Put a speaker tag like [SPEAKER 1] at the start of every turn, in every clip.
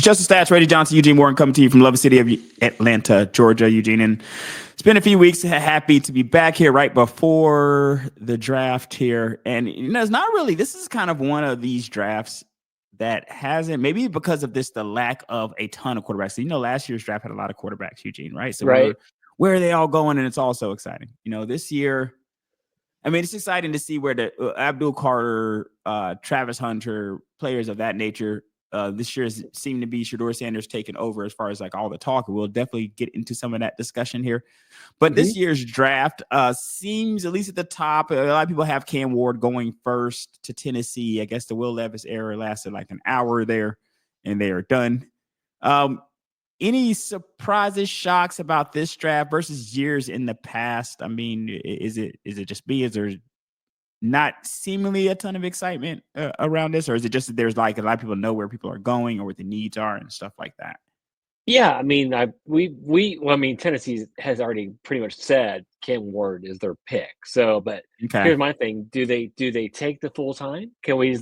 [SPEAKER 1] Just the Stats, Reddy Johnson, Eugene Warren, coming to you from Love City of Atlanta, Georgia, Eugene. And it's been a few weeks. Happy to be back here right before the draft here. And, it's not really, this is kind of one of these drafts that hasn't, maybe because of this, the lack of a ton of quarterbacks. So, last year's draft had a lot of quarterbacks, Eugene, right? So
[SPEAKER 2] right.
[SPEAKER 1] where are they all going? And it's all so exciting. This year, it's exciting to see where the Abdul Carter, Travis Hunter, players of that nature, this year seem to be Shadeur Sanders taking over as far as like all the talk. We'll definitely get into some of that discussion here. But this year's draft seems, at least at the top, a lot of people have Cam Ward going first to Tennessee. I guess the Will Levis era lasted like an hour there, and they are done. Any surprises, shocks about this draft versus years in the past? Is it just me? Is there not seemingly a ton of excitement around this, or is it just that there's like a lot of people know where people are going or what the needs are and stuff like that?
[SPEAKER 2] Yeah, Tennessee has already pretty much said Cam Ward is their pick. So, but here's my thing: do they take the full time? Can we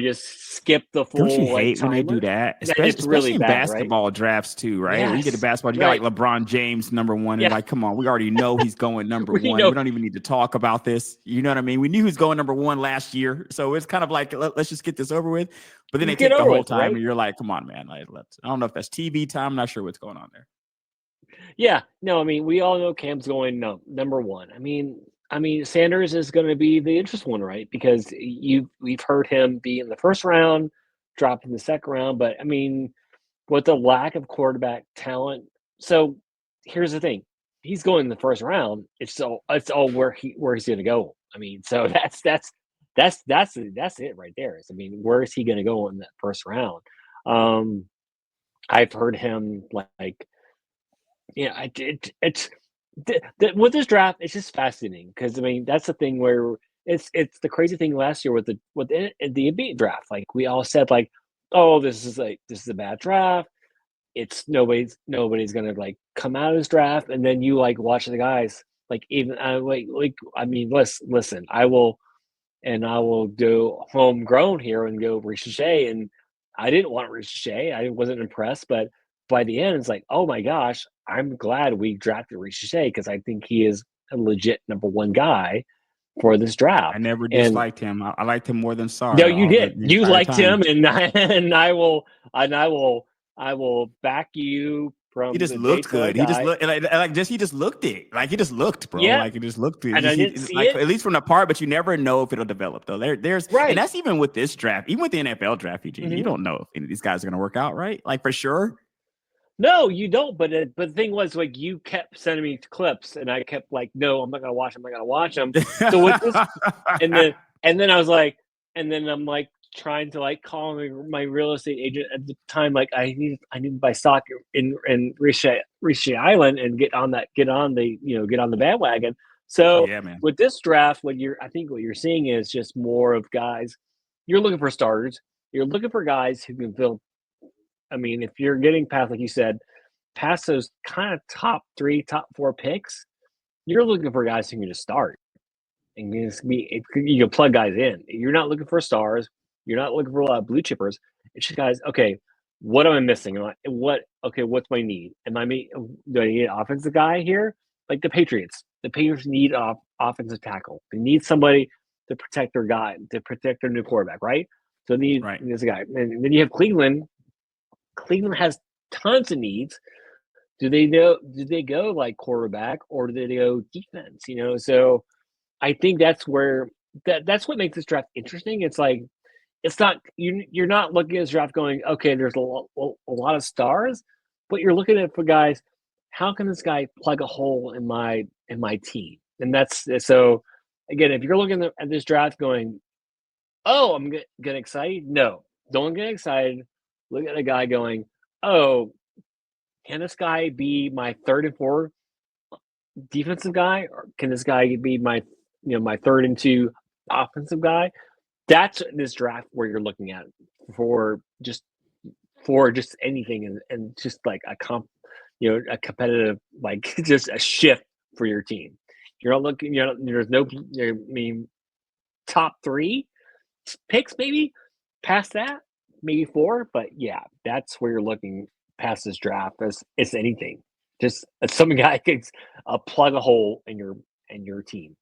[SPEAKER 2] just skip the full?
[SPEAKER 1] Don't you hate
[SPEAKER 2] timer?
[SPEAKER 1] when they do that?
[SPEAKER 2] It's really
[SPEAKER 1] in
[SPEAKER 2] bad,
[SPEAKER 1] basketball drafts too, right?
[SPEAKER 2] Yes,
[SPEAKER 1] when you get a basketball, you got like LeBron James #1, and like, come on, we already know he's going number one. We don't even need to talk about this. You know what I mean? We knew he was going #1 last year, so it's kind of like let's just get this over with. But then they take the whole time, and you're like, come on, man. Like, I don't know if that's TV time. I'm not sure what's going on there.
[SPEAKER 2] Yeah, no, we all know Cam's going #1. Sanders is going to be the interesting one, right? Because we've heard him be in the first round, drop in the second round, but with the lack of quarterback talent. So here's the thing: he's going in the first round. It's all where he's going to go. So that's it right there. Where is he going to go in that first round? I've heard him with this draft, it's just fascinating because that's the thing where it's the crazy thing last year with the NBA draft. Like we all said, like, oh, this is a bad draft. It's nobody's gonna come out of this draft, and then you watch the guys listen. I will go homegrown here and go Ricochet, and I didn't want Ricochet. I wasn't impressed, but by the end, it's like, oh my gosh, I'm glad we drafted Ricochet because I think he is a legit #1 guy for this draft.
[SPEAKER 1] I never disliked him. I liked him more than Sarr.
[SPEAKER 2] No, you did. You liked him, and I will back you.
[SPEAKER 1] He just looked good. He just looked he just looked it. Like he just looked, bro.
[SPEAKER 2] Yeah.
[SPEAKER 1] Like he just looked it.
[SPEAKER 2] And I didn't see it.
[SPEAKER 1] At least from the part, but you never know if it'll develop though. There's
[SPEAKER 2] right.
[SPEAKER 1] And that's even with this draft, even with the NFL draft, Eugene, you don't know if any of these guys are gonna work out, right? Like for sure.
[SPEAKER 2] No, you don't. But the thing was, you kept sending me clips, and I kept no, I'm not gonna watch them. I'm not gonna watch them. So with this, and then I was and then I'm trying to call my real estate agent at the time. I need to buy stock in Rishi Island and get on the bandwagon. So
[SPEAKER 1] yeah, man.
[SPEAKER 2] With this draft, what you're seeing is just more of guys. You're looking for starters. You're looking for guys who can fill. If you're getting past, like you said, past those kind of top 3, top 4 picks, you're looking for guys who can just start and you can plug guys in. You're not looking for stars. You're not looking for a lot of blue chippers. It's just guys. Okay, what am I missing? What's my need? Do I need an offensive guy here? Like the Patriots. The Patriots need an offensive tackle. They need somebody to protect their guy, to protect their new quarterback, right? So they need this guy. And then you have Cleveland. Cleveland has tons of needs. Do they go quarterback, or do they go defense? So I think that's where that's what makes this draft interesting. It's it's not you're not looking at this draft going, okay, there's a lot of stars, but you're looking at for guys. How can this guy plug a hole in my team? And that's so. Again, if you're looking at this draft going, oh, I'm getting excited. No, don't get excited. Look at a guy going, oh, can this guy be my 3rd and 4th defensive guy, or can this guy be my 3rd and 2 offensive guy? That's this draft where you're looking at for just anything and just a competitive just a shift for your team. You're not looking. There's no. Top 3 picks maybe past that. maybe 4, but yeah, that's where you're looking past this draft as anything. Just some guy could plug a hole in your team.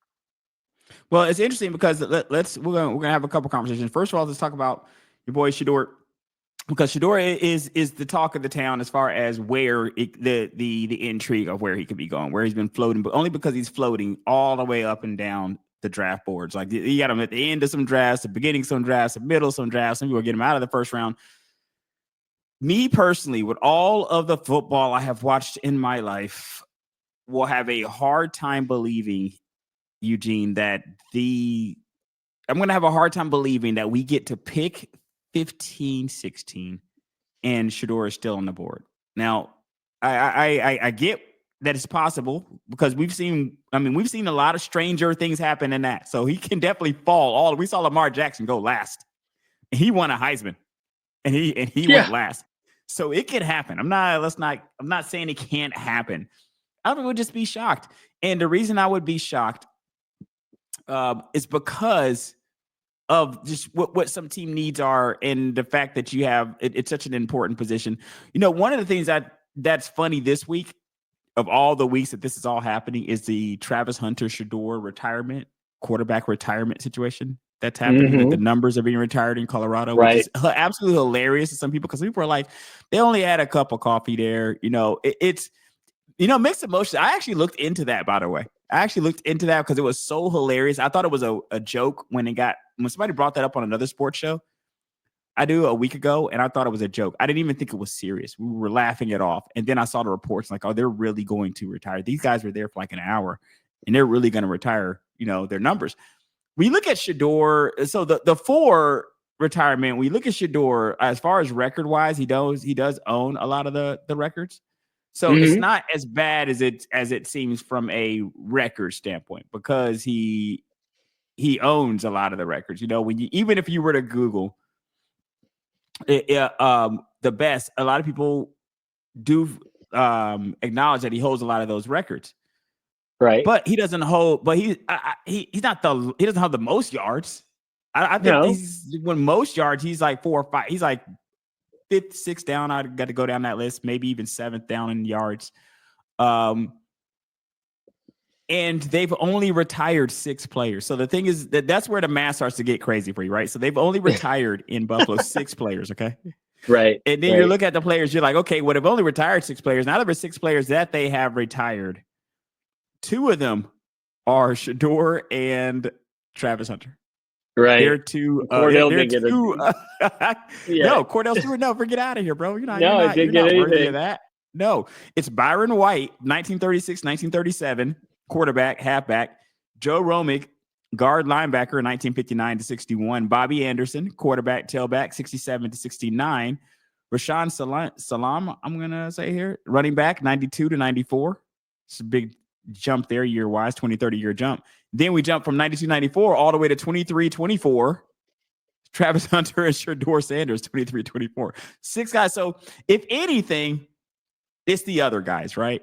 [SPEAKER 1] Well, it's interesting because we're gonna have a couple conversations. First of all, let's talk about your boy Shadeur, because Shadeur is the talk of the town as far as where the intrigue of where he could be going, where he's been floating, but only because he's floating all the way up and down the draft boards. Like you got him at the end of some drafts, the beginning of some drafts, the middle of some drafts. Some people get him out of the first round. Me personally, with all of the football I have watched in my life, will have a hard time believing, Eugene, that I'm going to have a hard time believing that we get to pick 15, 16 and Shadeur is still on the board. Now, I get that it's possible because we've seen a lot of stranger things happen in that. So he can definitely fall. We saw Lamar Jackson go last. He won a Heisman and he went last. So it could happen. I'm not saying it can't happen. I would just be shocked. And the reason I would be shocked is because of just what some team needs are, and the fact that you have it's such an important position. One of the things that's funny this week, of all the weeks that this is all happening, is the Travis Hunter Shadeur quarterback retirement situation that's happening. Like the numbers are being retired in Colorado, which is absolutely hilarious to some people, because people are like, they only had a cup of coffee there. It's mixed emotions. I actually looked into that, by the way. I actually looked into that because it was so hilarious. I thought it was a joke when somebody brought that up on another sports show a week ago, and I thought it was a joke. I didn't even think it was serious. We were laughing it off. And then I saw the reports like, oh, they're really going to retire. These guys were there for like an hour, and they're really going to retire, their numbers. We look at Shadeur. So the 4 retirement, we look at Shadeur as far as record-wise, he does own a lot of the records. So it's not as bad as it seems from a record standpoint, because he owns a lot of the records. Even if you were to Google the best, a lot of people do acknowledge that he holds a lot of those records.
[SPEAKER 2] Right.
[SPEAKER 1] But he doesn't hold. But he's not he doesn't have the most yards. I think when most yards, he's like 4 or 5. He's like 5th, 6th down. I got to go down that list. Maybe even 7th down in yards. And they've only retired 6 players. So the thing is that's where the math starts to get crazy for you, right? So they've only retired in Buffalo 6 players, okay?
[SPEAKER 2] Right.
[SPEAKER 1] And then you look at the players, you're like, okay, well, they've only retired 6 players. Now there are 6 players that they have retired. 2 of them are Shadeur and Travis Hunter.
[SPEAKER 2] Right.
[SPEAKER 1] They're 2.
[SPEAKER 2] Cordell
[SPEAKER 1] they're
[SPEAKER 2] didn't
[SPEAKER 1] 2.
[SPEAKER 2] Yeah.
[SPEAKER 1] No, Cordell Stewart. No, forget out of here, bro. You're not
[SPEAKER 2] anything.
[SPEAKER 1] worthy of that. No, it's Byron White, 1936, 1937, quarterback, halfback. Joe Romick, guard, linebacker, 1959 to 61. Bobby Anderson, quarterback, tailback, 67 to 69. Rashawn Salam, I'm going to say here, running back, 92 to 94. It's a big jump there year-wise, 20, 30-year jump. Then we jump from 92, 94 all the way to 23, 24. Travis Hunter and Shadeur Sanders, 23, 24. 6 guys. So if anything, it's the other guys, right?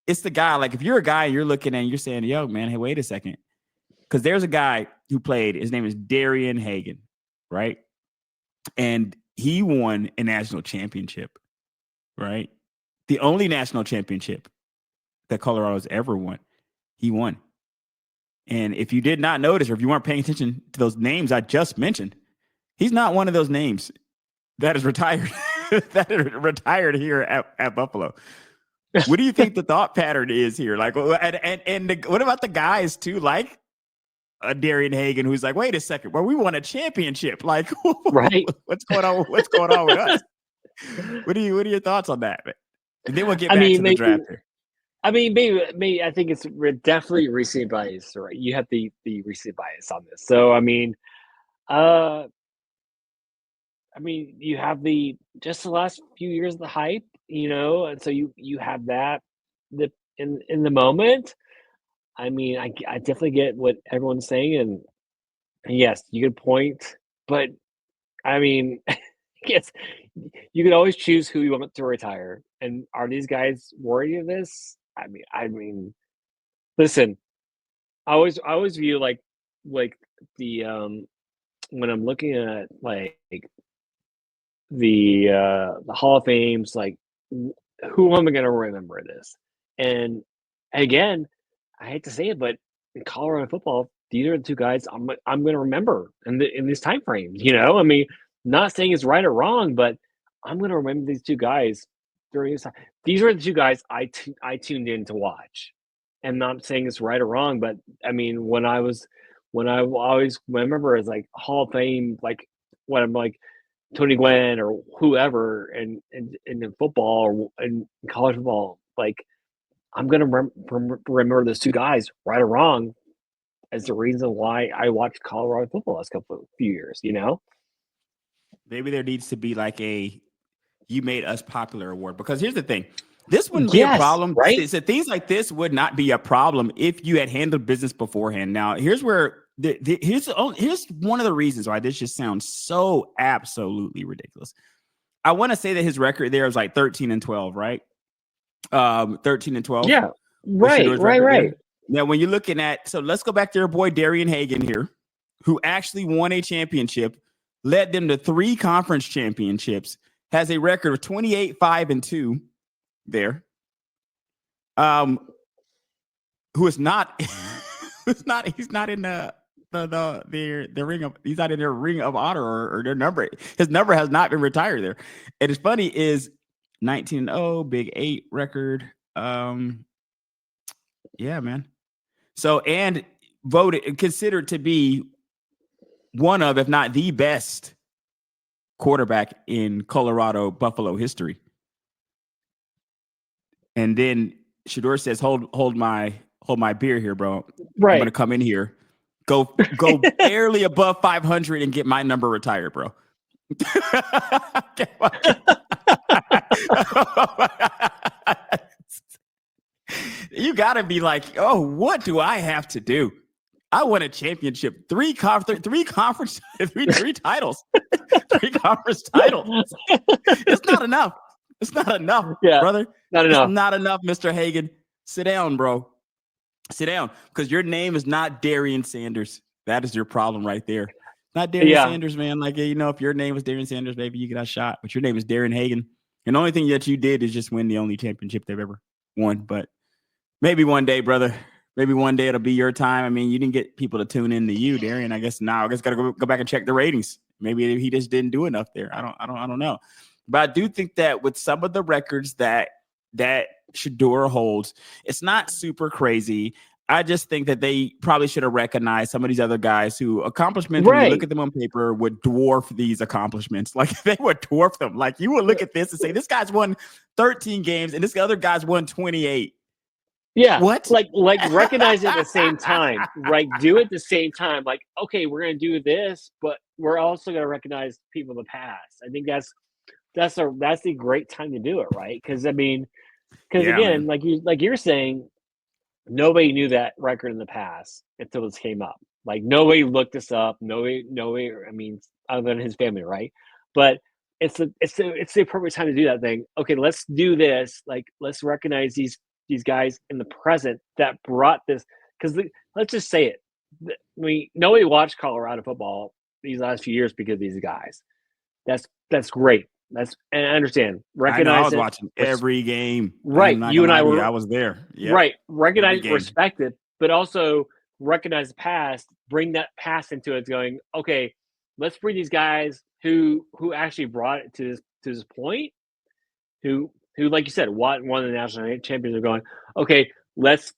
[SPEAKER 1] It's the guy. Like if you're a guy, you're looking and you're saying, yo, man, hey, wait a second. Because there's a guy who played, his name is Darian Hagan, right? And he won a national championship, right? The only national championship that Colorado's ever won, he won. And if you did not notice, or if you weren't paying attention to those names I just mentioned, he's not one of those names that is retired, that is retired here at Buffalo. What do you think the thought pattern is here? Like, what about the guys too? Like Darian Hagan, who's like, wait a second, well, we won a championship. Like,
[SPEAKER 2] right?
[SPEAKER 1] What's going on? What's going on with us? What are your thoughts on that? And then we'll get back to the draft here.
[SPEAKER 2] I mean, maybe I think it's definitely recency bias, right? You have the recency bias on this. So I mean, you have the last few years of the hype, and so you have that in the moment. I mean, I definitely get what everyone's saying, and yes, you could point, but I mean, yes, you could always choose who you want to retire. And are these guys worthy of this? I mean, listen, I always view like the when I'm looking at like the Hall of Fames, like who am I going to remember this? And again, I hate to say it, but in Colorado football, these are the two guys I'm going to remember in these time frames. I mean, not saying it's right or wrong, but I'm going to remember these two guys during this time. These are the two guys I tuned in to watch, and not saying it's right or wrong, but I mean, when I always remember as like Hall of Fame, like when I'm like Tony Gwynn or whoever, and in football or in college football, like I'm gonna remember those two guys, right or wrong, as the reason why I watched Colorado football last few years.
[SPEAKER 1] Maybe there needs to be like a "You Made Us Popular" award, because here's the thing: this wouldn't be a
[SPEAKER 2] Yes,
[SPEAKER 1] problem.
[SPEAKER 2] right?
[SPEAKER 1] So things like this would not be a problem if you had handled business beforehand. Now, here's where here's one of the reasons why this just sounds so absolutely ridiculous. I want to say that his record there was like 13-12, right? 13-12.
[SPEAKER 2] Yeah,
[SPEAKER 1] Was
[SPEAKER 2] right,
[SPEAKER 1] Shadeur's
[SPEAKER 2] right,
[SPEAKER 1] record
[SPEAKER 2] right.
[SPEAKER 1] there. Now, when you're looking at, so let's go back to your boy Darian Hagan here, who actually won a championship, led them to 3 conference championships, has a record of 28-5-2 there. Who is not he's not in the ring of, he's not in their ring of honor, or their number. His number has not been retired there. And it's funny is 19-0, Big 8 record. Yeah, man. So, and considered to be one of, if not the best quarterback in Colorado Buffalo history. And then Shadeur says, hold my beer here, bro.
[SPEAKER 2] Right.
[SPEAKER 1] I'm gonna come in here, go barely above 500 and get my number retired, bro. You gotta be like, oh, what do I have to do? I won a championship, three titles, 3 conference titles. It's not enough. It's not enough,
[SPEAKER 2] Yeah,
[SPEAKER 1] brother.
[SPEAKER 2] not enough.
[SPEAKER 1] It's not enough, Mr. Hagan. Sit down, bro. Sit down, because your name is not Darian Sanders. That is your problem right there. Not Darian Sanders, man. Like, if your name was Darian Sanders, maybe you get a shot. But your name is Darren Hagan. And the only thing that you did is just win the only championship they've ever won. But maybe one day, brother. Maybe one day it'll be your time. I mean, you didn't get people to tune in to you, Darian. I guess now I guess got to go back and check the ratings. Maybe he just didn't do enough there. I don't know. But I do think that with some of the records that Shadeur holds, it's not super crazy. I just think that they probably should have recognized some of these other guys who accomplishments, when you look at them on paper, would dwarf these accomplishments. Like, they would dwarf them. Like, you would look at this and say, this guy's won 13 games and this other guy's won 28.
[SPEAKER 2] Yeah.
[SPEAKER 1] What?
[SPEAKER 2] Like recognize it at the same time. Right. Do it at the same time. Like, okay, we're gonna do this, but we're also gonna recognize people in the past. I think that's the great time to do it, right? Because again, man, like you're saying, nobody knew that record in the past until this came up. Like, nobody looked this up. Nobody. I mean, other than his family, right? But it's the appropriate time to do that thing. Okay, let's do this. Like, let's recognize these guys in the present that brought this. Because let's just say it. Nobody watched Colorado football these last few years because of these guys. That's great. And I understand. Recognize
[SPEAKER 1] I was watching every game.
[SPEAKER 2] Right. You and I were.
[SPEAKER 1] I was there. Yep.
[SPEAKER 2] Right. Recognize, respect it, but also recognize the past. Bring that past into it. Going, okay, let's bring these guys who actually brought it to this point. Who, like you said, won the national champions. Are going, okay, let's,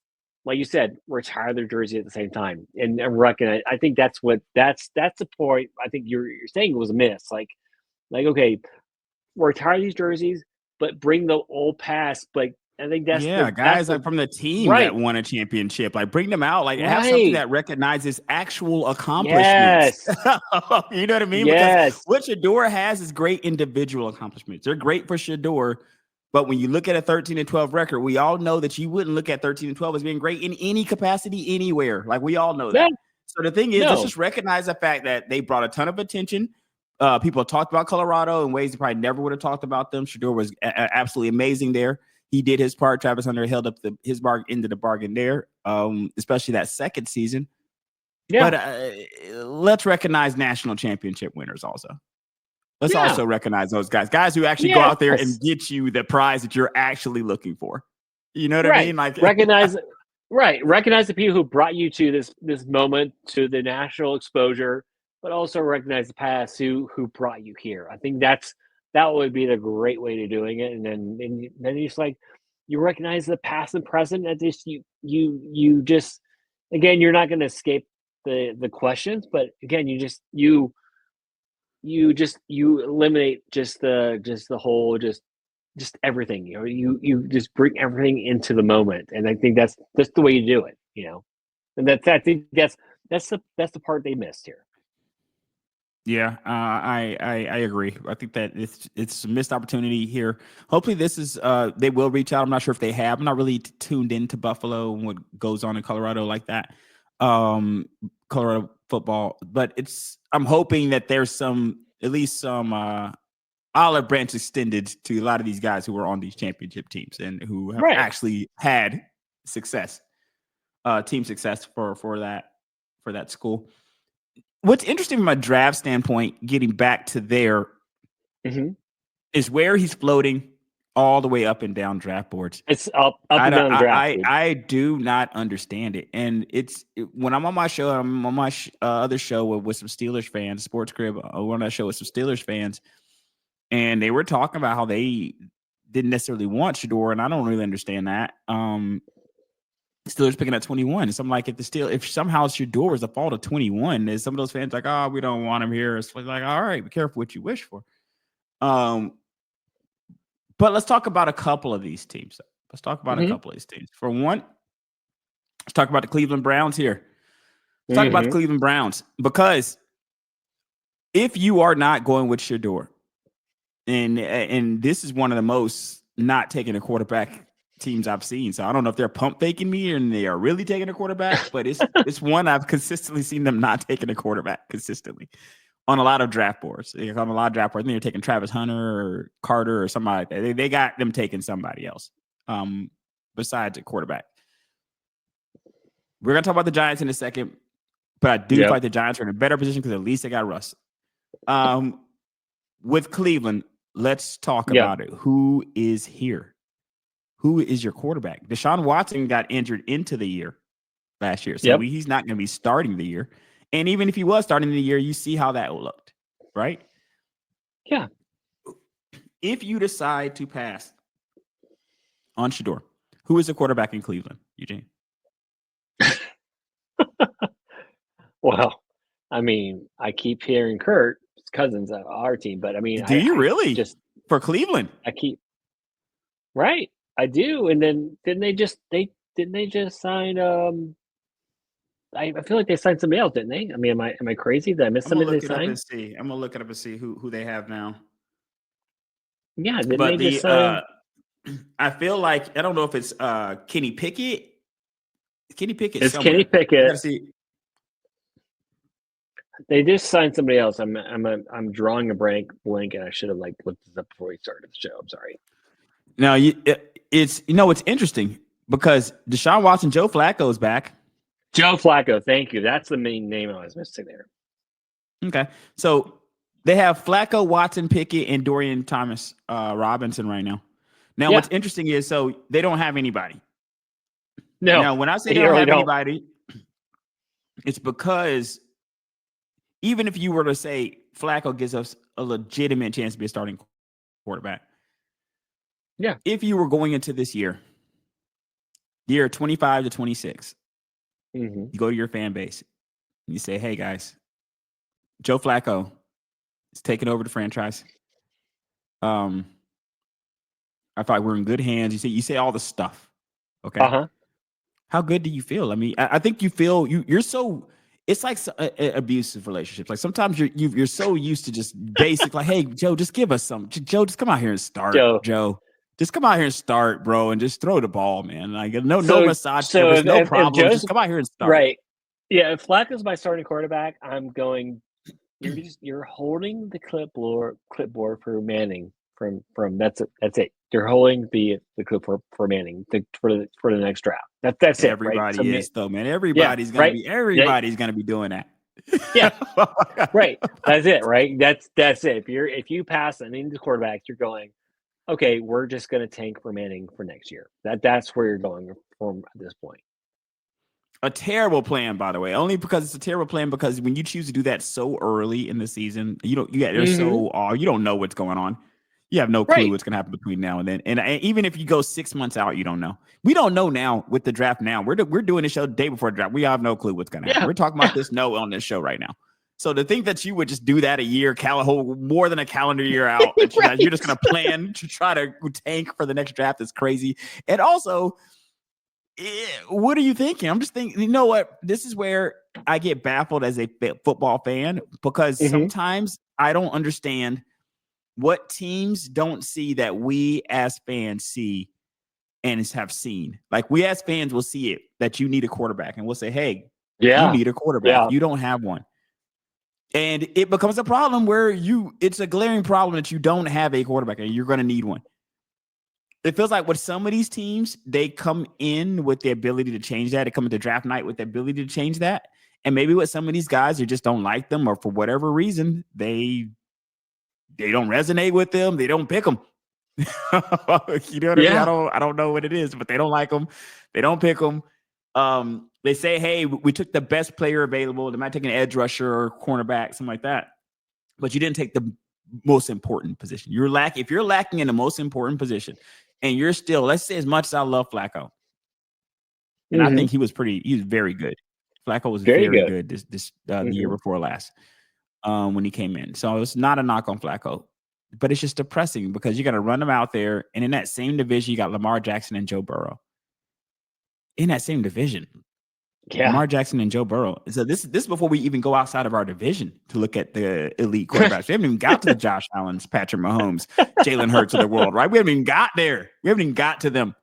[SPEAKER 2] like you said, retire their jersey at the same time and recognize. I think that's the point. I think you're saying was a miss. Like, okay, retire these jerseys, but bring the old past. Like, I think that's
[SPEAKER 1] guys like from the team that won a championship. Like, bring them out. Like, have something that recognizes actual accomplishments. Yes. You know what I mean?
[SPEAKER 2] Yes.
[SPEAKER 1] Because what Shadeur has is great individual accomplishments. They're great for Shadeur. But when you look at a 13-12 record, we all know that you wouldn't look at 13-12 as being great in any capacity anywhere. Like, we all know that. Yeah. So the thing is, let's just recognize the fact that they brought a ton of attention. People talked about Colorado in ways they probably never would have talked about them. Shadeur was absolutely amazing there. He did his part. Travis Hunter held up his end of the bargain there, especially that second season. Yeah. But let's recognize national championship winners also. Let's
[SPEAKER 2] Yeah.
[SPEAKER 1] also recognize those guys who actually go out there and get you the prize that you're actually looking for. You know what I mean? Like
[SPEAKER 2] recognize the people who brought you to this moment, to the national exposure, but also recognize the past who brought you here. I think that would be the great way to doing it. And then you just like you recognize the past and present. At this you just again, you're not going to escape the questions, but again, you eliminate just the whole just everything, you just bring everything into the moment, and I think that's the way you do it, and I think that's the part they missed here.
[SPEAKER 1] Yeah, I agree. I think that it's a missed opportunity here. Hopefully, this is they will reach out. I'm not sure if they have. I'm not really tuned into Buffalo and what goes on in Colorado like that, Colorado football. But I'm hoping that there's at least some olive branch extended to a lot of these guys who are on these championship teams and who have actually had success, team success for that school. What's interesting from a draft standpoint, getting back to there, is where he's floating all the way up and down draft boards.
[SPEAKER 2] It's up and down draft.
[SPEAKER 1] I do not understand it. And when I'm on my show, I'm on my other show with some Steelers fans, Sports Crib. I want to show with some Steelers fans, and they were talking about how they didn't necessarily want Shadeur, and I don't really understand that. Steelers picking at 21. So I'm like, if somehow Shadeur is the fault of 21, there's some of those fans like, oh, we don't want him here. It's like, all right, be careful what you wish for. But let's talk about a couple of these teams. Let's talk about a couple of these teams. For one, let's talk about the Cleveland Browns here. Let's talk about the Cleveland Browns, because if you are not going with Shadeur, and this is one of the most not taking a quarterback teams I've seen. So I don't know if they're pump faking me and they are really taking a quarterback, but it's one I've consistently seen them not taking a quarterback consistently on a lot of draft boards. On a lot of draft boards, I think they're taking Travis Hunter or Carter or somebody like that. They got them taking somebody else besides a quarterback. We're gonna talk about the Giants in a second, but I do feel like the Giants are in a better position because at least they got Russ. With Cleveland, let's talk about it. Who is here? Who is your quarterback? Deshaun Watson got injured into the year last year, so he's not going to be starting the year. And even if he was starting the year, you see how that looked, right?
[SPEAKER 2] Yeah.
[SPEAKER 1] If you decide to pass on Shadeur, who is the quarterback in Cleveland, Eugene?
[SPEAKER 2] Well, I mean, I keep hearing Kurt Cousins on our team, but I mean,
[SPEAKER 1] do you really
[SPEAKER 2] just
[SPEAKER 1] for Cleveland?
[SPEAKER 2] I do. And then didn't they just sign I feel like they signed somebody else, didn't they? I mean, am I crazy? Did I miss somebody they signed?
[SPEAKER 1] I'm gonna look it up and see who they have now.
[SPEAKER 2] Yeah, didn't they just sign?
[SPEAKER 1] I feel like I don't know if it's Kenny Pickett. Kenny Pickett.
[SPEAKER 2] It's
[SPEAKER 1] somewhere.
[SPEAKER 2] Kenny Pickett. They just signed somebody else. I'm drawing a blank, and I should have looked this up before we started the show. I'm sorry.
[SPEAKER 1] Now it's interesting because Deshaun Watson, Joe Flacco's back.
[SPEAKER 2] Joe Flacco, thank you. That's the main name I was missing there.
[SPEAKER 1] Okay, so they have Flacco, Watson, Pickett, and Dorian Thomas Robinson right now. Now, what's interesting is they don't have anybody.
[SPEAKER 2] No.
[SPEAKER 1] Now, when I say they don't have anybody, it's because even if you were to say Flacco gives us a legitimate chance to be a starting quarterback.
[SPEAKER 2] Yeah.
[SPEAKER 1] If you were going into this year 25 to 26, you go to your fan base and you say, hey, guys, Joe Flacco is taking over the franchise. I thought we're in good hands. You say all the stuff. Okay. How good do you feel? I mean, I think you feel you're so. It's like abusive relationships. Like sometimes you're so used to just basic, like, hey, Joe, just give us some. Joe, just come out here and start. Joe, just come out here and start, bro, and just throw the ball, man. Like no massage service, no problem. Just come out here and start.
[SPEAKER 2] Right. Yeah. If Flacco's my starting quarterback, I'm going. You're holding the clipboard for Manning. From that's it. You're holding the clip for Manning for the next draft. That's it.
[SPEAKER 1] Everybody
[SPEAKER 2] right?
[SPEAKER 1] is though, man. Everybody's gonna be doing that.
[SPEAKER 2] Yeah. Right. That's it, right? That's it. If you pass an into quarterback, you're going, okay, we're just going to tank for Manning for next year. That's where you're going from at this point.
[SPEAKER 1] A terrible plan, by the way. Only because it's a terrible plan because when you choose to do that so early in the season, they're so you don't know what's going on. You have no clue
[SPEAKER 2] Right.
[SPEAKER 1] what's going to happen between now and then. And even if you go 6 months out, you don't know. We don't know now with the draft now. We're doing the show the day before the draft. We have no clue what's going to happen.
[SPEAKER 2] Yeah.
[SPEAKER 1] We're talking about this on this show right now. So to think that you would just do that a year, more than a calendar year out, that
[SPEAKER 2] Right.
[SPEAKER 1] you're just going to plan to try to tank for the next draft is crazy. And also, what are you thinking? I'm just thinking, you know what? This is where I get baffled as a football fan because sometimes I don't understand what teams don't see that we as fans see and have seen. Like we as fans will see it that you need a quarterback and we'll say, hey, you need a quarterback.
[SPEAKER 2] Yeah.
[SPEAKER 1] You don't have one. And it becomes a problem where it's a glaring problem that you don't have a quarterback and you're going to need one. It feels like with some of these teams, they come in with the ability to change that. They come into draft night with the ability to change that. And maybe with some of these guys, you just don't like them, or for whatever reason, they don't resonate with them. They don't pick them. You know what I mean? I don't know what it is, but they don't like them. They don't pick them. They say, hey, we took the best player available. They might take an edge rusher or cornerback, something like that. But you didn't take the most important position. If you're lacking in the most important position, and you're still, let's say, as much as I love Flacco, and I think he was very good. Flacco was very good the year before last when he came in. So it's not a knock on Flacco, but it's just depressing because you got to run them out there. And in that same division, you got Lamar Jackson and Joe Burrow. In that same division. Yeah. Lamar Jackson and Joe Burrow. So this is before we even go outside of our division to look at the elite quarterbacks. We haven't even got to the Josh Allens, Patrick Mahomes, Jalen Hurts of the world, right? We haven't even got there. We haven't even got to them.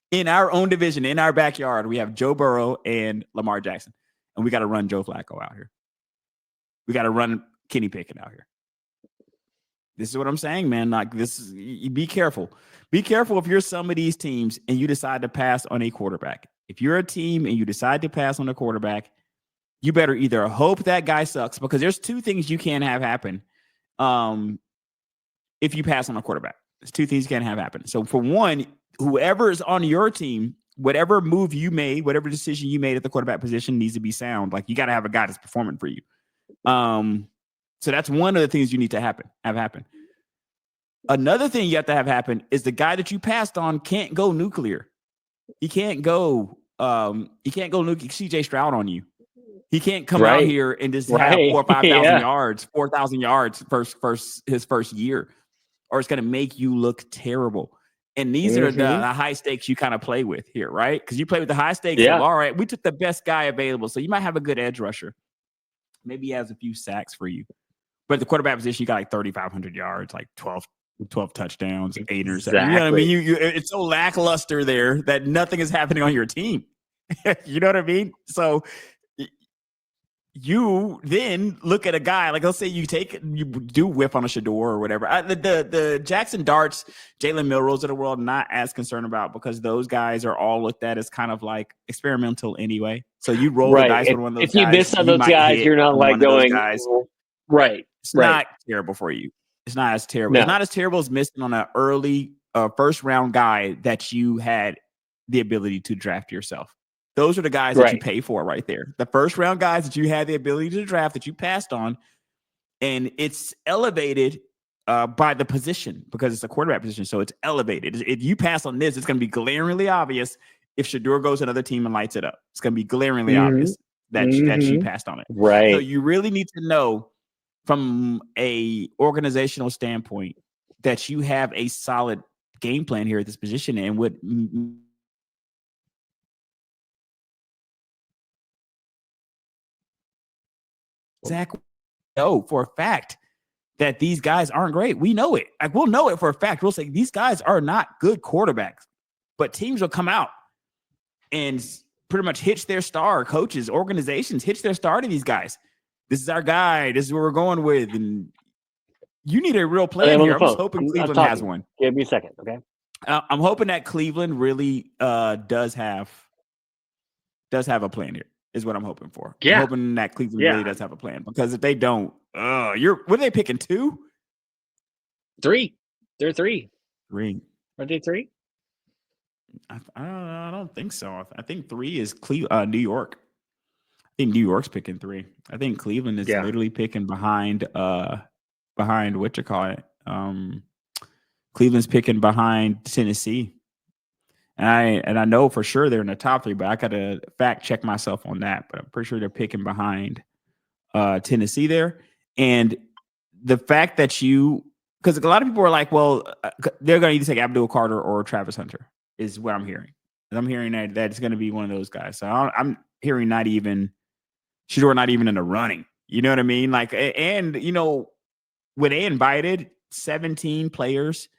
[SPEAKER 1] In our own division, in our backyard, we have Joe Burrow and Lamar Jackson. And we got to run Joe Flacco out here. We got to run Kenny Pickett out here. This is what I'm saying, man. Like be careful. Be careful if you're some of these teams and you decide to pass on a quarterback. If you're a team and you decide to pass on a quarterback, you better either hope that guy sucks, because there's two things you can't have happen if you pass on a quarterback. There's two things you can't have happen. So for one, whoever is on your team, whatever move you made, whatever decision you made at the quarterback position needs to be sound. Like you got to have a guy that's performing for you. So that's one of the things you need to have happen. Another thing you have to have happen is the guy that you passed on can't go nuclear. He can't go CJ Stroud on you. He can't come out here and just have 4,000 or 5,000 yards his first year, or it's going to make you look terrible. And these are the high stakes you kind of play with here, right? Because you play with the high stakes. Yeah. Of, all right, we took the best guy available, so you might have a good edge rusher. Maybe he has a few sacks for you, but at the quarterback position, you got like 3,500 yards, like 12 touchdowns, 8 interceptions. You know what I mean? It's so lackluster there that nothing is happening on your team. You know what I mean? So you then look at a guy, like let's say you do whiff on a Shadeur or whatever. The Jackson Darts, Jalen Milrows of the world, not as concerned about, because those guys are all looked at as kind of like experimental anyway. So you roll the dice with one of those guys. If you miss
[SPEAKER 2] on those guys, you're not like going, right.
[SPEAKER 1] It's not terrible for you. It's not as terrible. No. It's not as terrible as missing on an early first round guy that you had the ability to draft yourself. Those are the guys that you pay for right there. The first round guys that you had the ability to draft that you passed on. And it's elevated by the position because it's a quarterback position. So it's elevated. If you pass on this, it's going to be glaringly obvious if Shadeur goes to another team and lights it up. It's going to be glaringly obvious that you passed on it.
[SPEAKER 2] Right.
[SPEAKER 1] So you really need to know from a organizational standpoint that you have a solid game plan here at this position, and what exactly know for a fact that these guys aren't great. We know it. Like we'll know it for a fact. We'll say these guys are not good quarterbacks, but teams will come out and pretty much hitch their star. Coaches, organizations hitch their star to these guys. This is our guy. This is what we're going with. And you need a real plan here. I'm just hoping Cleveland has one.
[SPEAKER 2] Give me a second, okay?
[SPEAKER 1] I'm hoping that Cleveland really does have a plan here. is what I'm hoping for.
[SPEAKER 2] Yeah.
[SPEAKER 1] I'm hoping that Cleveland
[SPEAKER 2] Yeah.
[SPEAKER 1] really does have a plan, because if they don't, what are they picking, 2?
[SPEAKER 2] 3. They're 3.
[SPEAKER 1] 3.
[SPEAKER 2] Are they 3?
[SPEAKER 1] I don't think so. I think 3 is New York. I think New York's picking 3. I think Cleveland is literally picking behind what you call it. Cleveland's picking behind Tennessee. And I know for sure they're in the top 3, but I gotta fact check myself on that. But I'm pretty sure they're picking behind Tennessee there. And the fact that because a lot of people are like, well, they're going to either take Abdul Carter or Travis Hunter, is what I'm hearing. And I'm hearing that it's going to be one of those guys. So I'm hearing Shadeur not even in the running. You know what I mean? Like, and when they invited 17 players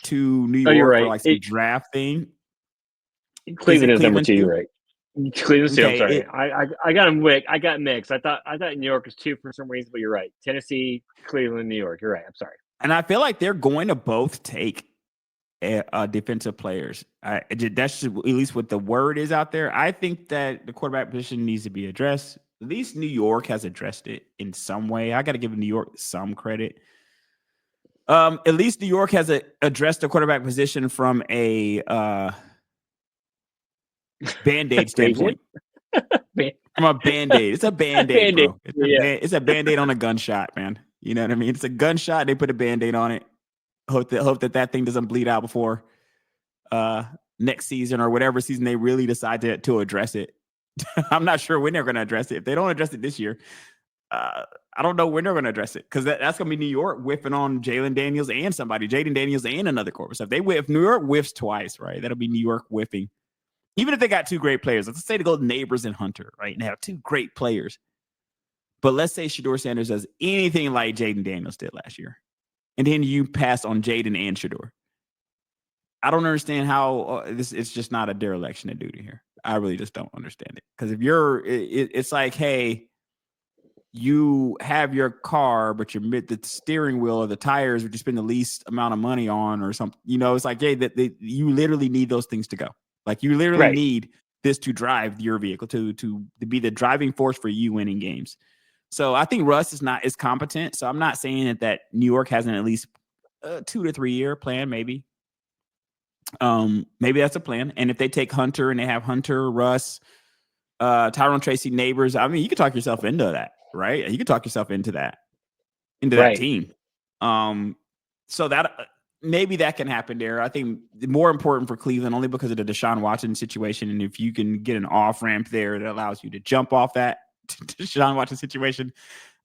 [SPEAKER 1] to New York for like some draft thing,
[SPEAKER 2] Cleveland is number 2.
[SPEAKER 1] Cleveland
[SPEAKER 2] You're right. Cleveland's 2. I'm sorry.
[SPEAKER 1] Okay,
[SPEAKER 2] I got them wick. I got mixed. I thought New York was 2 for some reason, but you're right. Tennessee, Cleveland, New York. You're right. I'm sorry.
[SPEAKER 1] And I feel like they're going to both take defensive players. That's just, at least what the word is out there. I think that the quarterback position needs to be addressed. At least New York has addressed it in some way. I got to give New York some credit. At least New York has addressed the quarterback position from a Band-Aid standpoint. From a Band-Aid. It's a Band-Aid, bro. It's a Band-Aid on a gunshot, man. You know what I mean? It's a gunshot. They put a Band-Aid on it. Hope that thing doesn't bleed out before next season or whatever season they really decide to address it. I'm not sure when they're going to address it. If they don't address it this year, I don't know when they're going to address it, because that's going to be New York whiffing on Jaden Daniels and another quarterback. So if New York whiffs twice, right, that'll be New York whiffing. Even if they got 2 great players, let's say they go Neighbors and Hunter, right, and they have 2 great players. But let's say Shadeur Sanders does anything like Jaden Daniels did last year, and then you pass on Jaden and Shadeur. I don't understand how it's just not a dereliction of duty here. I really just don't understand it. Because if it's like, hey, you have your car, but the steering wheel or the tires, would you spend the least amount of money on or something? It's like, hey, you literally need those things to go. Like, you literally need this to drive your vehicle, to be the driving force for you winning games. So I think Russ is competent. So I'm not saying that New York has an at least 2 to 3 year plan, maybe. Maybe that's a plan. And if they take Hunter and they have Hunter, Russ, Tyrone Tracy, Neighbors, I mean, you could talk yourself into that, right? You could talk yourself into that team. So that maybe that can happen there. I think more important for Cleveland, only because of the Deshaun Watson situation. And if you can get an off ramp there that allows you to jump off that Deshaun Watson situation,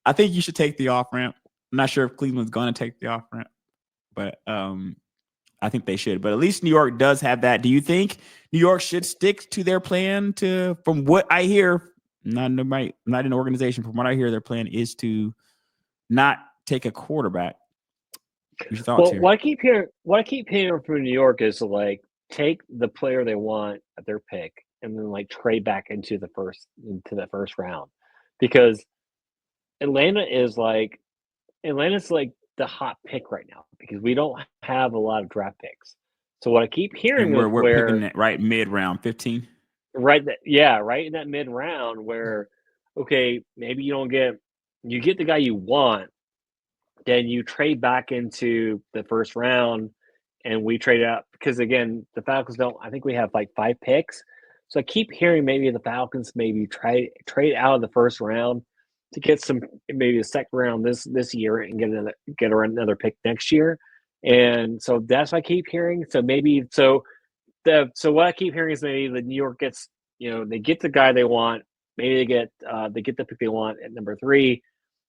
[SPEAKER 1] I think you should take the off ramp. I'm not sure if Cleveland's going to take the off ramp, but I think they should. But at least New York does have that. Do you think New York should stick to their plan from what I hear, not in the organization, from what I hear, their plan is to not take a quarterback?
[SPEAKER 2] Well, what I keep hearing from New York is to, like, take the player they want at their pick and then, like, trade back into the first round, because Atlanta's like the hot pick right now, because we don't have a lot of draft picks. So what I keep hearing
[SPEAKER 1] is we're picking it right mid round, 15.
[SPEAKER 2] Right in that mid round where, okay, maybe you get the guy you want, then you trade back into the first round, and we trade out, because again, the Falcons don't. I think we have like 5 picks, so I keep hearing maybe the Falcons maybe trade out of the first round to get maybe a second round this year and get another pick next year, and so that's what I keep hearing. So what I keep hearing is maybe the New York gets, they get the guy they want, maybe they get the pick they want at number 3.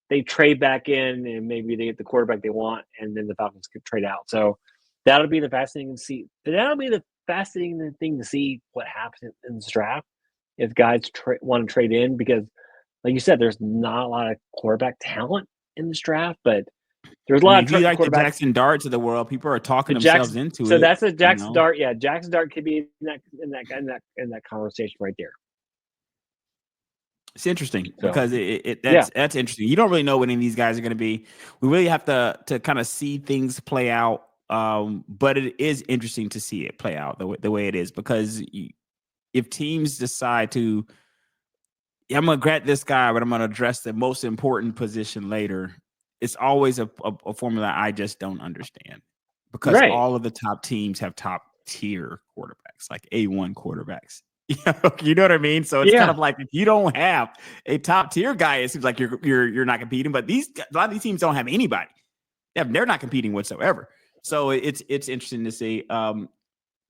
[SPEAKER 2] They trade back in and maybe they get the quarterback they want, and then the Falcons could trade out. So that'll be the fascinating to see. That'll be the fascinating thing to see what happens in this draft if guys want to trade in, because, like you said, there's not a lot of quarterback talent in this draft, but there's a lot of
[SPEAKER 1] like the Jackson Darts of the world. People are talking themselves into it.
[SPEAKER 2] So that's a Jackson Dart. Yeah, Jackson Dart could be in that conversation right there.
[SPEAKER 1] It's interesting because that's interesting. You don't really know when any of these guys are going to be. We really have to kind of see things play out. But it is interesting to see it play out the way it is, because if teams decide to yeah, I'm gonna grab this guy, but I'm gonna address the most important position later. It's always a formula I just don't understand because
[SPEAKER 2] Right.
[SPEAKER 1] all of the top teams have top tier quarterbacks, like A1 quarterbacks. You know what I mean? So it's kind
[SPEAKER 2] Yeah.
[SPEAKER 1] of like if you don't have a top tier guy, it seems like you're not competing. But a lot of these teams don't have anybody. They're not competing whatsoever. So it's interesting to see.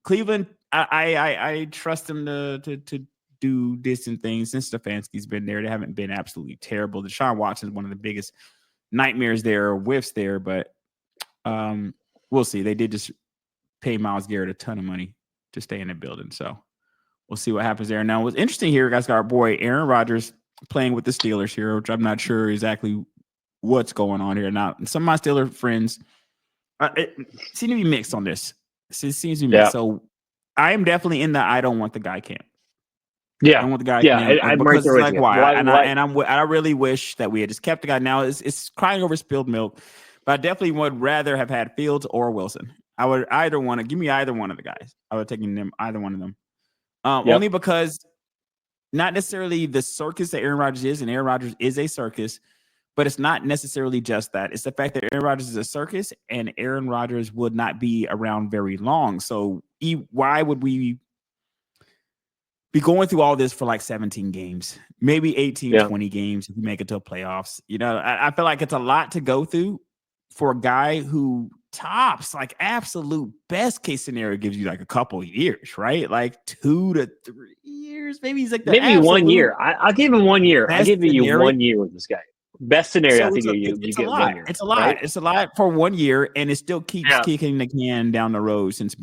[SPEAKER 1] Cleveland, I trust them to do decent things since Stefanski's been there. They haven't been absolutely terrible. Deshaun Watson is one of the biggest nightmares there, or whiffs there, but we'll see. They did just pay Myles Garrett a ton of money to stay in the building, so we'll see what happens there. Now, what's interesting here, guys, got our boy Aaron Rodgers playing with the Steelers here, which I'm not sure exactly what's going on here. Now, some of my Steeler friends seem to be mixed on this. It seems to be mixed. So I am definitely in the I don't want the guy camp. I don't want the guy camp
[SPEAKER 2] I'm right
[SPEAKER 1] because
[SPEAKER 2] there
[SPEAKER 1] it's
[SPEAKER 2] with
[SPEAKER 1] like
[SPEAKER 2] you.
[SPEAKER 1] why? I really wish that we had just kept the guy. Now it's crying over spilled milk, but I definitely would rather have had Fields or Wilson. I would either want to give me either one of the guys. I would take them either one of them. Only because not necessarily the circus that Aaron Rodgers is, and Aaron Rodgers is a circus, but it's not necessarily just that. It's the fact that Aaron Rodgers is a circus, and Aaron Rodgers would not be around very long. So why would we be going through all this for like 17 games, maybe 18, 20 games if we make it to playoffs? You know, I feel like it's a lot to go through for a guy who tops like absolute best case scenario gives you like a couple years, right? Like 2 to 3 years. Maybe he's like the
[SPEAKER 2] maybe 1 year. I'll give him 1 year. I'll give you
[SPEAKER 1] scenario.
[SPEAKER 2] 1 year with this guy. Best scenario, I think you
[SPEAKER 1] it's
[SPEAKER 2] get
[SPEAKER 1] a lot.
[SPEAKER 2] 1 year.
[SPEAKER 1] It's a lot.
[SPEAKER 2] Right?
[SPEAKER 1] It's a lot for 1 year, and it still keeps kicking the can down the road since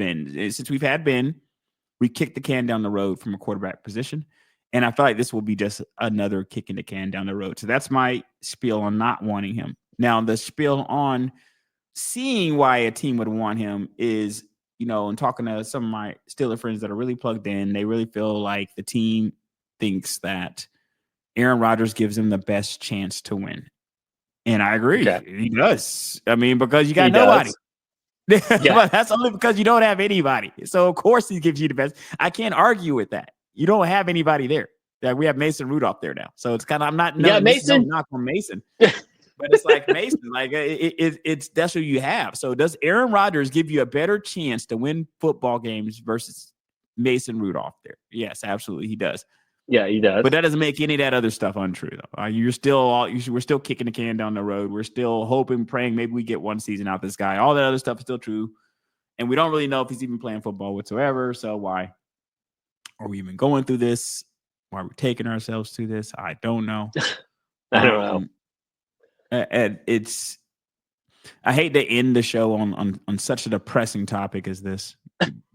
[SPEAKER 1] we've had Ben. We kicked the can down the road from a quarterback position, and I feel like this will be just another kicking the can down the road. So that's my spiel on not wanting him. Now the spiel on seeing why a team would want him is, and talking to some of my Steeler friends that are really plugged in, they really feel like the team thinks that Aaron Rodgers gives him the best chance to win. And I agree.
[SPEAKER 2] Okay.
[SPEAKER 1] He does. I mean, because you got nobody. But that's only because you don't have anybody. So, of course, he gives you the best. I can't argue with that. You don't have anybody there. Yeah, we have Mason Rudolph there now. So it's kind of, I'm not,
[SPEAKER 2] Mason.
[SPEAKER 1] No knock on Mason. But it's like Mason, like it's that's who you have. So does Aaron Rodgers give you a better chance to win football games versus Mason Rudolph there? Yes, absolutely, he does.
[SPEAKER 2] Yeah, he does.
[SPEAKER 1] But that doesn't make any of that other stuff untrue, though. We're still kicking the can down the road. We're still hoping, praying maybe we get one season out of this guy. All that other stuff is still true, and we don't really know if he's even playing football whatsoever. So why are we even going through this? Why are we taking ourselves to this? I don't know.
[SPEAKER 2] I don't know.
[SPEAKER 1] And I hate to end the show on such a depressing topic as this,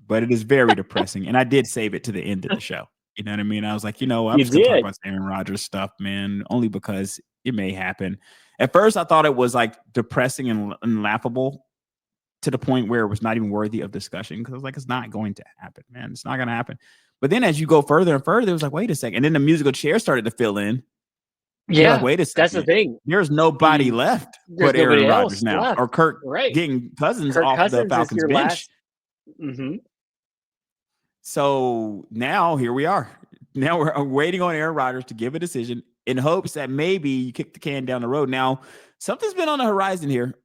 [SPEAKER 1] but it is very depressing. And I did save it to the end of the show. You know what I mean? I was like, I'm just gonna talk about Aaron Rodgers stuff, man, only because it may happen. At first, I thought it was like depressing and laughable to the point where it was not even worthy of discussion, because I was like, it's not going to happen, man. It's not going to happen. But then as you go further and further, it was like, wait a second. And then the musical chair started to fill in.
[SPEAKER 2] Yeah,
[SPEAKER 1] like, wait a second.
[SPEAKER 2] That's the thing.
[SPEAKER 1] There's nobody left but Aaron Rodgers now,
[SPEAKER 2] left.
[SPEAKER 1] or Kirk getting Cousins off the Falcons bench.
[SPEAKER 2] Mm-hmm.
[SPEAKER 1] So now here we are. Now we're waiting on Aaron Rodgers to give a decision in hopes that maybe you kick the can down the road. Now, something's been on the horizon here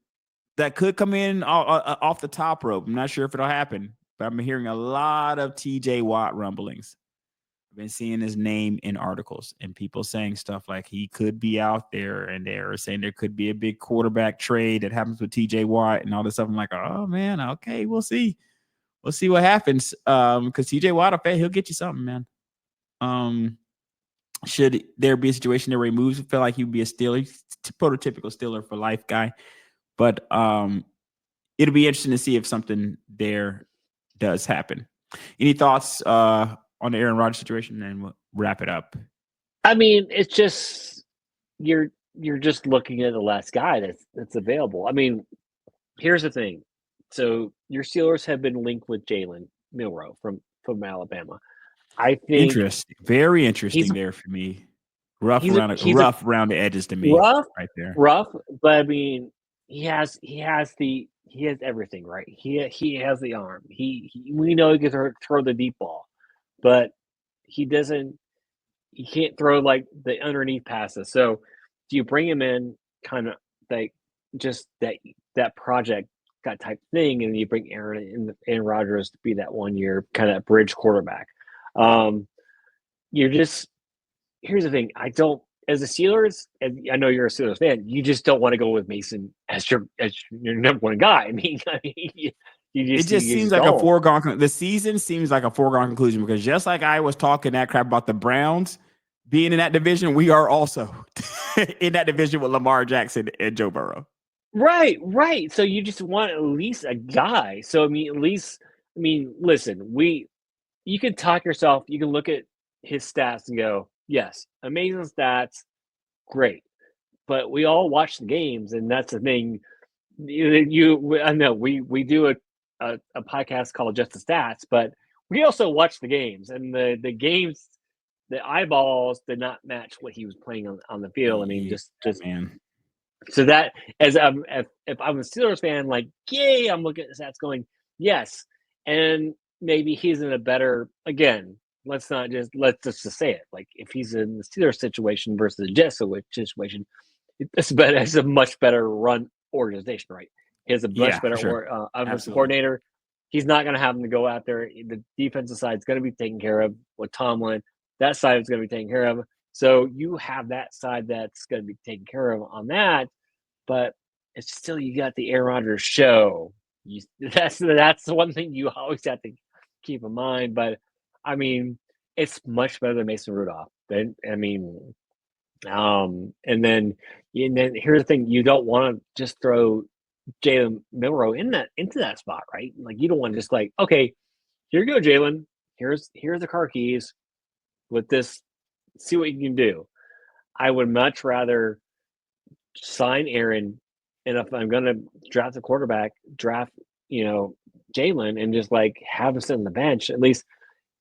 [SPEAKER 1] that could come in off the top rope. I'm not sure if it'll happen, but I've been hearing a lot of TJ Watt rumblings. I've been seeing his name in articles and people saying stuff like he could be out there, and they're saying there could be a big quarterback trade that happens with TJ Watt and all this stuff. I'm like, oh man, okay, we'll see. We'll see what happens. Because TJ Watt, he'll get you something, man. Should there be a situation where he moves, I feel like he would be a Steeler, prototypical Steeler for life guy. But it'll be interesting to see if something there does happen. Any thoughts on the Aaron Rodgers situation, and we'll wrap it up?
[SPEAKER 2] I mean, it's just you're just looking at the last guy that's available. I mean, here's the thing. So your Steelers have been linked with Jalen Milroe from Alabama. I think
[SPEAKER 1] very interesting there for me. Rough around the edges to me. Right there.
[SPEAKER 2] Rough, but I mean, he has everything, right? He has the arm. We know he can throw the deep ball, but he doesn't. he can't throw like the underneath passes. So do you bring him in kind of like just that project that type thing, and you bring Aaron Rodgers to be that 1 year kind of bridge quarterback? You're just here's the thing. I don't as a Steelers, and I know you're a Steelers fan, you just don't want to go with Mason as your number one guy.
[SPEAKER 1] It just seems like a foregone. The season seems like a foregone conclusion because just like I was talking that crap about the Browns being in that division, we are also in that division with Lamar Jackson and Joe Burrow.
[SPEAKER 2] Right. So you just want at least a guy. So listen, you can talk yourself. You can look at his stats and go, yes, amazing stats, great. But we all watch the games, and that's the thing. I know we do a podcast called Just the Stats, but we also watch the games, and the games, the eyeballs did not match what he was playing on the field. I mean, just
[SPEAKER 1] man.
[SPEAKER 2] So that as if I'm a Steelers fan, like, yay, I'm looking at the stats going, yes, and maybe he's in a better again. Let's just say it. Like if he's in the Steelers situation versus the Jets situation, it's a much better run organization, right? He has a much better offensive coordinator. He's not going to have him to go out there. The defensive side is going to be taken care of with Tomlin. That side is going to be taken care of. So you have that side that's going to be taken care of on that, but it's still you got the Aaron Rodgers show. That's the one thing you always have to keep in mind. But I mean, it's much better than Mason Rudolph. And then here's the thing: you don't want to just throw Jalen Milroe into that spot, right? Like you don't want to just like, okay, here you go, Jalen. Here's the car keys with this. See what you can do. I would much rather sign Aaron, and if I'm going to draft a quarterback, draft Jalen, and just like have him sit on the bench. At least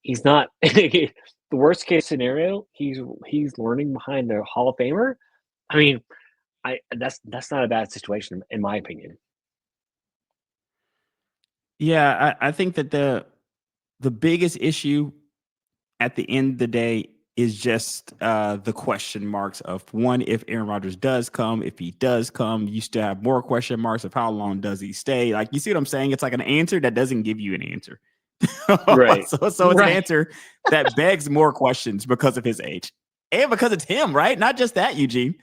[SPEAKER 2] he's not the worst case scenario. He's learning behind the Hall of Famer. I mean, that's not a bad situation in my opinion.
[SPEAKER 1] Yeah, I think that the biggest issue at the end of the day is just the question marks of one, if Aaron Rodgers does come, if he does come, you still have more question marks of how long does he stay? Like, you see what I'm saying? It's like an answer that doesn't give you an answer.
[SPEAKER 2] Right.
[SPEAKER 1] So it's an answer that begs more questions because of his age and because it's him, right? Not just that, Eugene.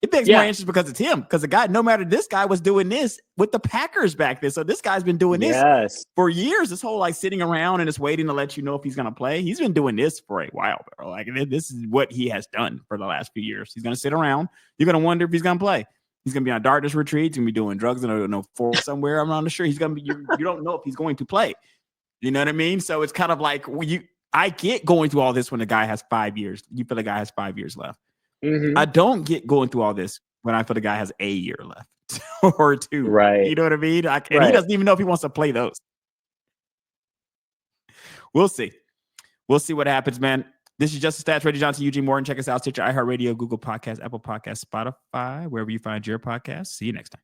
[SPEAKER 1] It begs more answers because it's him. Because the guy, this guy was doing this with the Packers back then. So this guy's been doing this for years. This whole like sitting around and just waiting to let you know if he's going to play. He's been doing this for a while, bro. Like this is what he has done for the last few years. He's going to sit around. You're going to wonder if he's going to play. He's going to be on darkness retreats. He's going to be doing drugs in a forest somewhere. I'm not sure. He's going to be. You don't know if he's going to play. You know what I mean? So it's kind of like I get going through all this when the guy has 5 years. You feel the guy has 5 years left.
[SPEAKER 2] Mm-hmm.
[SPEAKER 1] I don't get going through all this when I feel the guy has a year left or two.
[SPEAKER 2] Right.
[SPEAKER 1] You know what I mean? And he doesn't even know if he wants to play those. We'll see. We'll see what happens, man. This is Just the Stats. Reggie Johnson, Eugene Morton. Check us out. Stitcher, iHeartRadio, Google Podcasts, Apple Podcasts, Spotify, wherever you find your podcasts. See you next time.